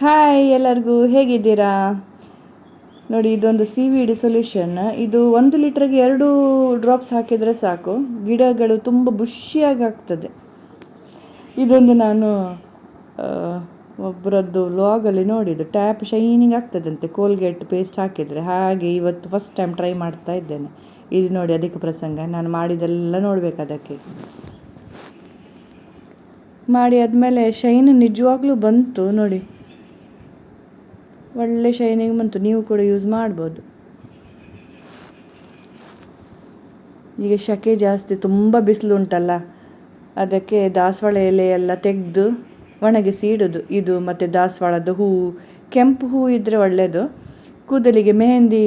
Hi ಎಲ್ಲರಿಗೂ ಹೇಗಿದ್ದೀರಾ? ನೋಡಿ, ಇದೊಂದು CVD ಸೊಲ್ಯೂಷನ್. ಇದು 1 ಲೀಟ್ರಿಗೆ 2 ಡ್ರಾಪ್ಸ್ ಹಾಕಿದರೆ ಸಾಕು, ಗಿಡಗಳು ತುಂಬ ಬುಷಿಯಾಗಿ ಆಗ್ತದೆ. ಇದೊಂದು ನಾನು ಒಬ್ಬರದ್ದು ವ್ಲಾಗಲ್ಲಿ ನೋಡಿದ್ದು. ಟ್ಯಾಪ್ ಶೈನಿಂಗ್ ಆಗ್ತದಂತೆ ಕೋಲ್ಗೇಟ್ ಪೇಸ್ಟ್ ಹಾಕಿದರೆ. ಹಾಗೆ ಇವತ್ತು ಫಸ್ಟ್ ಟೈಮ್ ಟ್ರೈ ಮಾಡ್ತಾ ಇದ್ದೇನೆ. ಇದು ನೋಡಿ, ಅದಕ್ಕೆ ಪ್ರಸಂಗ ನಾನು ಮಾಡಿದೆಲ್ಲ ನೋಡಬೇಕು. ಅದಕ್ಕೆ ಮಾಡಿ ಆದಮೇಲೆ ಶೈನ್ ನಿಜವಾಗ್ಲೂ ಬಂತು ನೋಡಿ, ಒಳ್ಳೆ ಶೈನಿಂಗ್ ಬಂತು. ನೀವು ಕೂಡ ಯೂಸ್ ಮಾಡ್ಬೋದು. ಈಗ ಸೆಕೆ ಜಾಸ್ತಿ, ತುಂಬ ಬಿಸಿಲು ಉಂಟಲ್ಲ, ಅದಕ್ಕೆ ದಾಸವಾಳ ಎಲೆ ಎಲ್ಲ ತೆಗೆದು ಒಣಗಿಸಿ ಇಡೋದು. ಇದು ಮತ್ತು ದಾಸವಾಳದ ಹೂವು, ಕೆಂಪು ಹೂವು ಇದ್ದರೆ ಒಳ್ಳೆಯದು. ಕೂದಲಿಗೆ ಮೆಹಂದಿ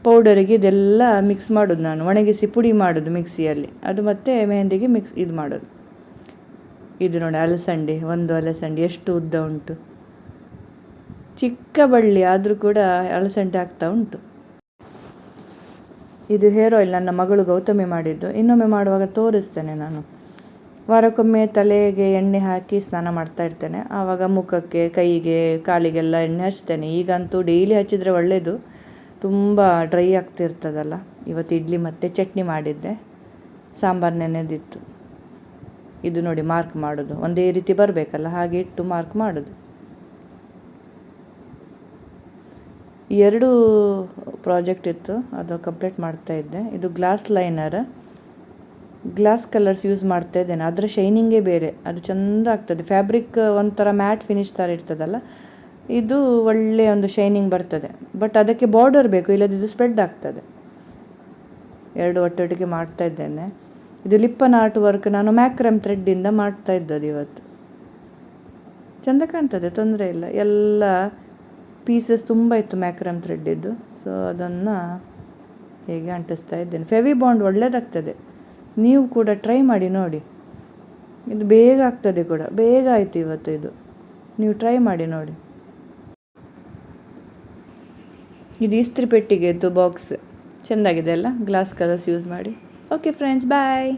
ಪೌಡರಿಗೆ ಇದೆಲ್ಲ ಮಿಕ್ಸ್ ಮಾಡೋದು ನಾನು, ಒಣಗಿಸಿ ಪುಡಿ ಮಾಡೋದು ಮಿಕ್ಸಿಯಲ್ಲಿ. ಅದು ಮತ್ತು ಮೆಹಂದಿಗೆ ಇದು ಮಾಡೋದು. ಇದು ನೋಡಿ ಅಲಸಂಡೆ, ಒಂದು ಅಲಸಂಡೆ ಎಷ್ಟು ಉದ್ದ ಉಂಟು, ಚಿಕ್ಕ ಬಳ್ಳಿ ಆದರೂ ಕೂಡ ಅಲಸಂಡೆ ಆಗ್ತಾ ಉಂಟು. ಇದು ಹೇರ್ ಆಯಿಲ್ ನನ್ನ ಮಗಳು ಗೌತಮಿ ಮಾಡಿದ್ದು. ಇನ್ನೊಮ್ಮೆ ಮಾಡುವಾಗ ತೋರಿಸ್ತೇನೆ ನಾನು. ವಾರಕ್ಕೊಮ್ಮೆ ತಲೆಗೆ ಎಣ್ಣೆ ಹಾಕಿ ಸ್ನಾನ ಮಾಡ್ತಾ ಇರ್ತೇನೆ. ಆವಾಗ ಮುಖಕ್ಕೆ, ಕೈಗೆ, ಕಾಲಿಗೆಲ್ಲ ಎಣ್ಣೆ ಹಚ್ತೇನೆ. ಈಗಂತೂ ಡೈಲಿ ಹಚ್ಚಿದರೆ ಒಳ್ಳೆಯದು, ತುಂಬ ಡ್ರೈ ಆಗ್ತಿರ್ತದಲ್ಲ. ಇವತ್ತು ಇಡ್ಲಿ ಮತ್ತು ಚಟ್ನಿ ಮಾಡಿದ್ದೆ, ಸಾಂಬಾರು ನೆನೆದಿತ್ತು. ಇದು ನೋಡಿ ಮಾರ್ಕ್ ಮಾಡೋದು, ಒಂದೇ ರೀತಿ ಬರಬೇಕಲ್ಲ, ಹಾಗೆ ಇಟ್ಟು ಮಾರ್ಕ್ ಮಾಡೋದು. 2 ಪ್ರಾಜೆಕ್ಟ್ ಇತ್ತು, ಅದು ಕಂಪ್ಲೀಟ್ ಮಾಡ್ತಾಯಿದ್ದೆ. ಇದು glass liner, glass colours use ಮಾಡ್ತಾ ಇದ್ದೇನೆ. ಅದರ ಶೈನಿಂಗೇ ಬೇರೆ, ಅದು ಚೆಂದ ಆಗ್ತದೆ. ಫ್ಯಾಬ್ರಿಕ್ ಒಂಥರ ಮ್ಯಾಟ್ ಫಿನಿಶ್ ಥರ ಇರ್ತದಲ್ಲ, ಇದು ಒಳ್ಳೆಯ ಒಂದು ಶೈನಿಂಗ್ ಬರ್ತದೆ. ಬಟ್ ಅದಕ್ಕೆ ಬಾರ್ಡರ್ ಬೇಕು, ಇಲ್ಲದಿದ್ದು ಸ್ಪ್ರೆಡ್ ಆಗ್ತದೆ. 2 ಒಟ್ಟೊಟ್ಟಿಗೆ ಮಾಡ್ತಾ ಇದ್ದೇನೆ. ಇದು ಲಿಪ್ಪನ್ ಆರ್ಟ್ ವರ್ಕ್ ನಾನು ಮ್ಯಾಕ್ರಮ್ ಥ್ರೆಡ್ಡಿಂದ ಮಾಡ್ತಾ ಇದ್ದದ್ದು. ಇವತ್ತು ಚೆಂದ ಕಾಣ್ತದೆ, ತೊಂದರೆ ಇಲ್ಲ. ಎಲ್ಲ ಪೀಸಸ್ ತುಂಬ ಇತ್ತು ಮ್ಯಾಕ್ರಮ್ ಥ್ರೆಡ್ಡಿದ್ದು, ಸೊ ಅದನ್ನು ಹೇಗೆ ಅಂಟಿಸ್ತಾ ಇದ್ದೇನೆ. ಫೆವಿ ಬಾಂಡ್ ಒಳ್ಳೆಯದಾಗ್ತದೆ, ನೀವು ಕೂಡ ಟ್ರೈ ಮಾಡಿ ನೋಡಿ. ಇದು ಬೇಗ ಆಗ್ತದೆ ಕೂಡ, ಬೇಗ ಆಯಿತು ಇವತ್ತು. ಇದು ನೀವು ಟ್ರೈ ಮಾಡಿ ನೋಡಿ. ಇದು ಇಸ್ತ್ರಿ ಪೆಟ್ಟಿಗೆದ್ದು ಬಾಕ್ಸ್, ಚೆಂದಾಗಿದೆ ಅಲ್ಲ, ಗ್ಲಾಸ್ ಕಲರ್ಸ್ ಯೂಸ್ ಮಾಡಿ. ಓಕೆ ಫ್ರೆಂಡ್ಸ್, ಬಾಯ್.